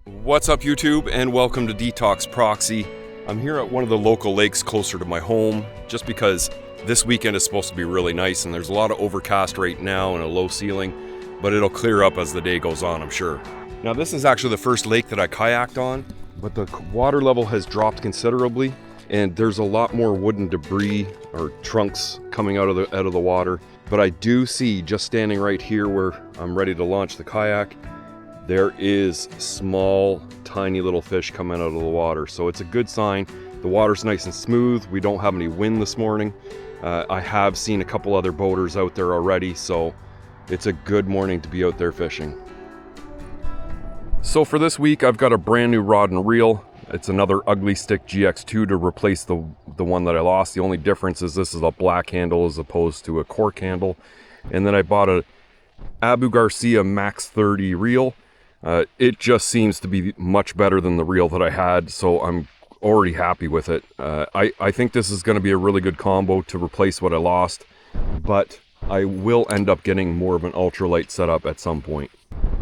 What's up YouTube, and welcome to Detox Proxy. I'm here at one of the local lakes closer to my home just because this weekend is supposed to be really nice and there's a lot of overcast right now and a low ceiling, but it'll clear up as the day goes on, I'm sure. Now this is actually the first lake that I kayaked on, but the water level has dropped considerably and there's a lot more wooden debris or trunks coming out of the water. But I do see, just standing right here where I'm ready to launch the kayak, there is small, tiny little fish coming out of the water. So it's a good sign. The water's nice and smooth. We don't have any wind this morning. I have seen a couple other boaters out there already, so it's a good morning to be out there fishing. So for this week, I've got a brand new rod and reel. It's another Ugly Stick GX2 to replace the one that I lost. The only difference is this is a black handle as opposed to a cork handle. And then I bought a Abu Garcia Max 30 reel. It just seems to be much better than the reel that I had, so I'm already happy with it. I think this is going to be a really good combo to replace what I lost, but I will end up getting more of an ultralight setup at some point.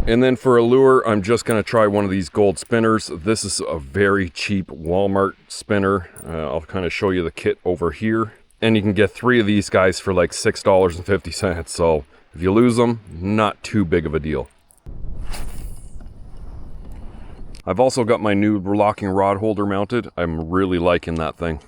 And then for a lure, I'm just going to try one of these gold spinners. This is a very cheap Walmart spinner. I'll kind of show you the kit over here. And you can get 3 of these guys for like $6.50, so if you lose them, not too big of a deal. I've also got my new locking rod holder mounted. I'm really liking that thing.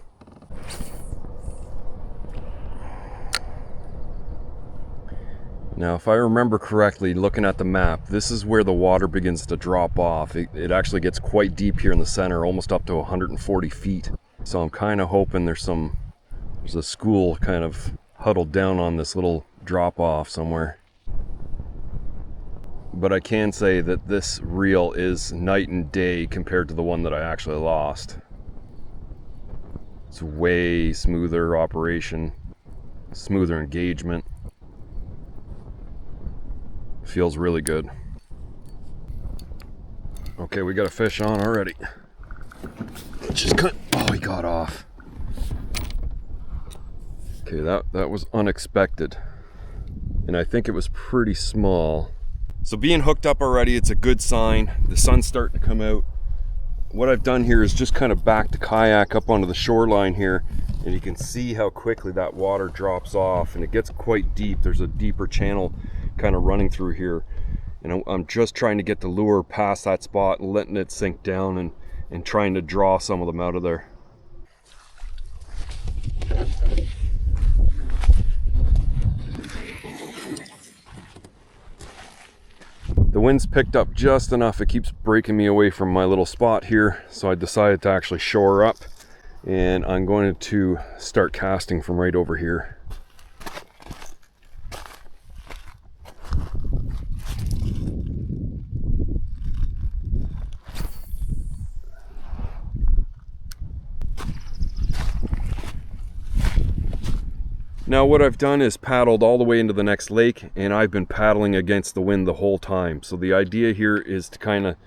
Now, if I remember correctly, looking at the map, this is where the water begins to drop off. It actually gets quite deep here in the center, almost up to 140 feet. So I'm kind of hoping there's a school kind of huddled down on this little drop off somewhere. But I can say that this reel is night and day compared to the one that I actually lost. It's way smoother operation, smoother engagement. Feels really good. Okay, we got a fish on already. Just cut. Oh, he got off. Okay, that was unexpected. And I think it was pretty small. So being hooked up already, it's a good sign. The sun's starting to come out. What I've done here is just kind of back the kayak up onto the shoreline here, and you can see how quickly that water drops off, and it gets quite deep. There's a deeper channel kind of running through here, and I'm just trying to get the lure past that spot and letting it sink down and trying to draw some of them out of there. The wind's picked up just enough. It keeps breaking me away from my little spot here, so I decided to actually shore up, and I'm going to start casting from right over here. Now what I've done is paddled all the way into the next lake, and I've been paddling against the wind the whole time. So the idea here is to kind of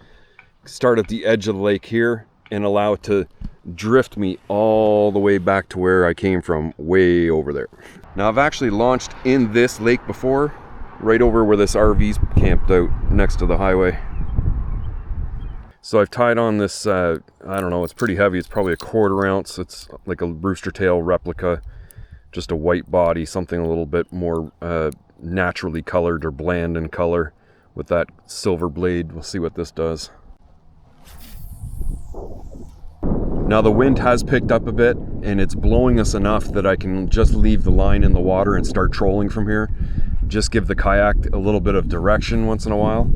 start at the edge of the lake here and allow it to drift me all the way back to where I came from, way over there. Now I've actually launched in this lake before, right over where this RV's camped out next to the highway. So I've tied on this, I don't know, it's pretty heavy. It's probably a 1/4 ounce. It's like a rooster tail replica. Just a white body, something a little bit more naturally colored or bland in color with that silver blade. We'll see what this does. Now the wind has picked up a bit and it's blowing us enough that I can just leave the line in the water and start trolling from here. Just give the kayak a little bit of direction once in a while.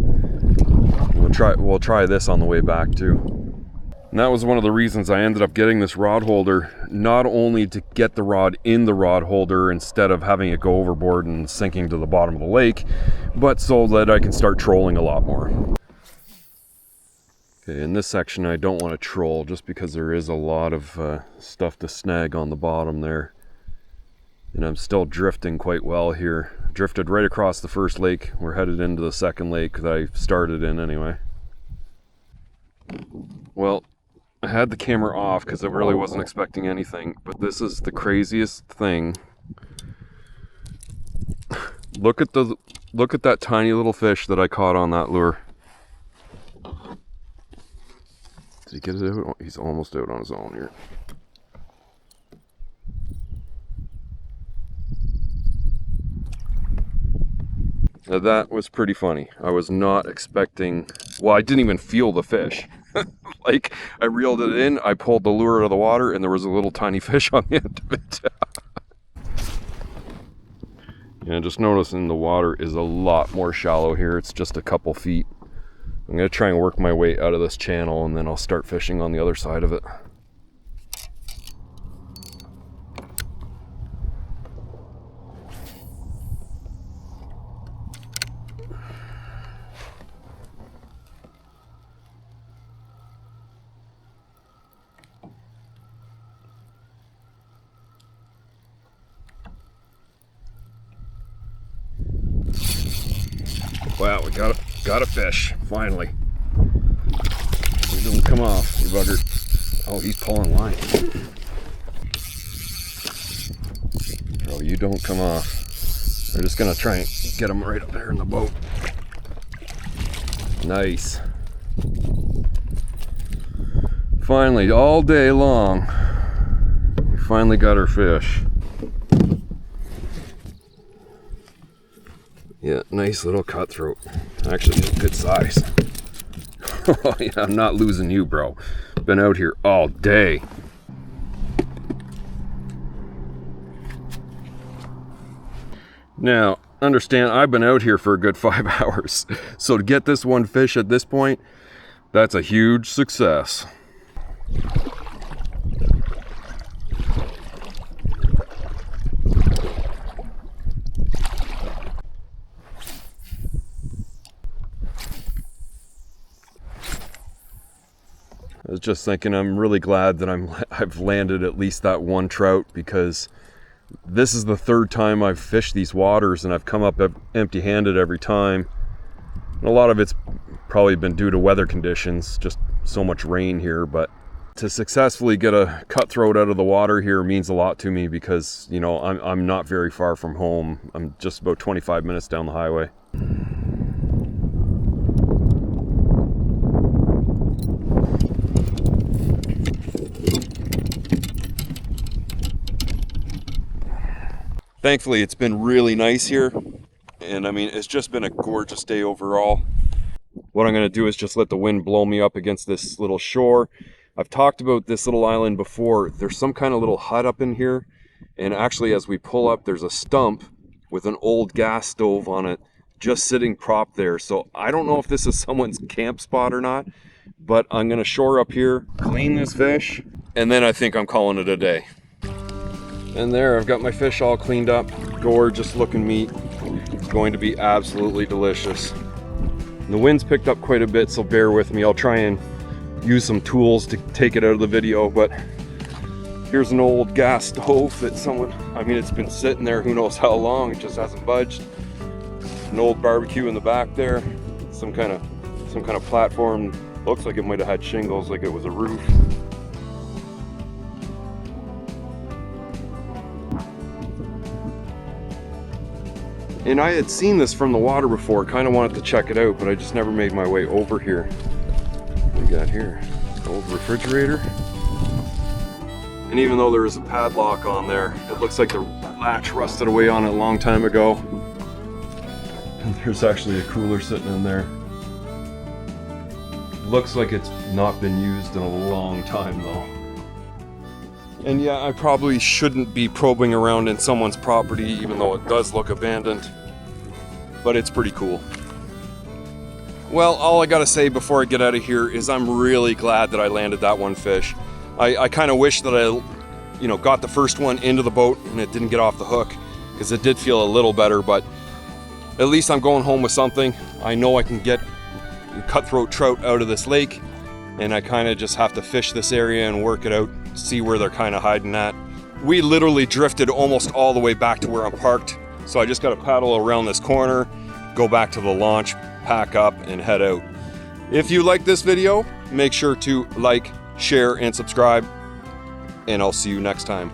We'll try this on the way back too. And that was one of the reasons I ended up getting this rod holder, not only to get the rod in the rod holder instead of having it go overboard and sinking to the bottom of the lake, but so that I can start trolling a lot more. Okay, in this section I don't want to troll just because there is a lot of stuff to snag on the bottom there. And I'm still drifting quite well here. Drifted right across the first lake. We're headed into the second lake that I started in anyway. Well, I had the camera off because I really wasn't expecting anything, but this is the craziest thing. Look at that tiny little fish that I caught on that lure. Did he get it out? He's almost out on his own here. Now that was pretty funny. I was not expecting, well, I didn't even feel the fish. Like, I reeled it in, I pulled the lure out of the water, and there was a little tiny fish on the end of it. Yeah, just noticing the water is a lot more shallow here. It's just a couple feet. I'm gonna try and work my way out of this channel, and then I'll start fishing on the other side of it. Wow, we got a fish, finally. He doesn't come off, you bugger. Oh, he's pulling line. Bro, you don't come off. We're just gonna try and get him right up there in the boat. Nice. Finally, all day long, we finally got our fish. Yeah, nice little cutthroat. Actually, it's a good size. Oh yeah, I'm not losing you, bro. Been out here all day. Now, understand, I've been out here for a good 5 hours. So to get this one fish at this point, that's a huge success. I was just thinking, I'm really glad that I've landed at least that one trout, because this is the third time I've fished these waters and I've come up empty-handed every time. And a lot of it's probably been due to weather conditions, just so much rain here, but to successfully get a cutthroat out of the water here means a lot to me, because, you know, I'm not very far from home. I'm just about 25 minutes down the highway. Thankfully, it's been really nice here, and I mean, it's just been a gorgeous day overall. What I'm going to do is just let the wind blow me up against this little shore. I've talked about this little island before. There's some kind of little hut up in here, and actually as we pull up, there's a stump with an old gas stove on it just sitting propped there. So I don't know if this is someone's camp spot or not, but I'm going to shore up here, clean this fish, and then I think I'm calling it a day. And there, I've got my fish all cleaned up. Gorgeous looking meat. It's going to be absolutely delicious. And the wind's picked up quite a bit, so bear with me. I'll try and use some tools to take it out of the video, but here's an old gas stove that someone, I mean, it's been sitting there who knows how long, it just hasn't budged. An old barbecue in the back there. Some kind of platform. Looks like it might have had shingles, like it was a roof. And I had seen this from the water before, kind of wanted to check it out, but I just never made my way over here. What do we got here? Old refrigerator. And even though there is a padlock on there, it looks like the latch rusted away on it a long time ago. And there's actually a cooler sitting in there. Looks like it's not been used in a long time though. And yeah, I probably shouldn't be probing around in someone's property, even though it does look abandoned. But it's pretty cool. Well, all I gotta say before I get out of here is I'm really glad that I landed that one fish. I kind of wish that I, got the first one into the boat and it didn't get off the hook, because it did feel a little better, but at least I'm going home with something. I know I can get cutthroat trout out of this lake, and I kind of just have to fish this area and work it out, see where they're kind of hiding at. We literally drifted almost all the way back to where I'm parked, so I just got to paddle around this corner, go back to the launch, pack up, and head out. If you like this video, make sure to like, share, and subscribe, and I'll see you next time.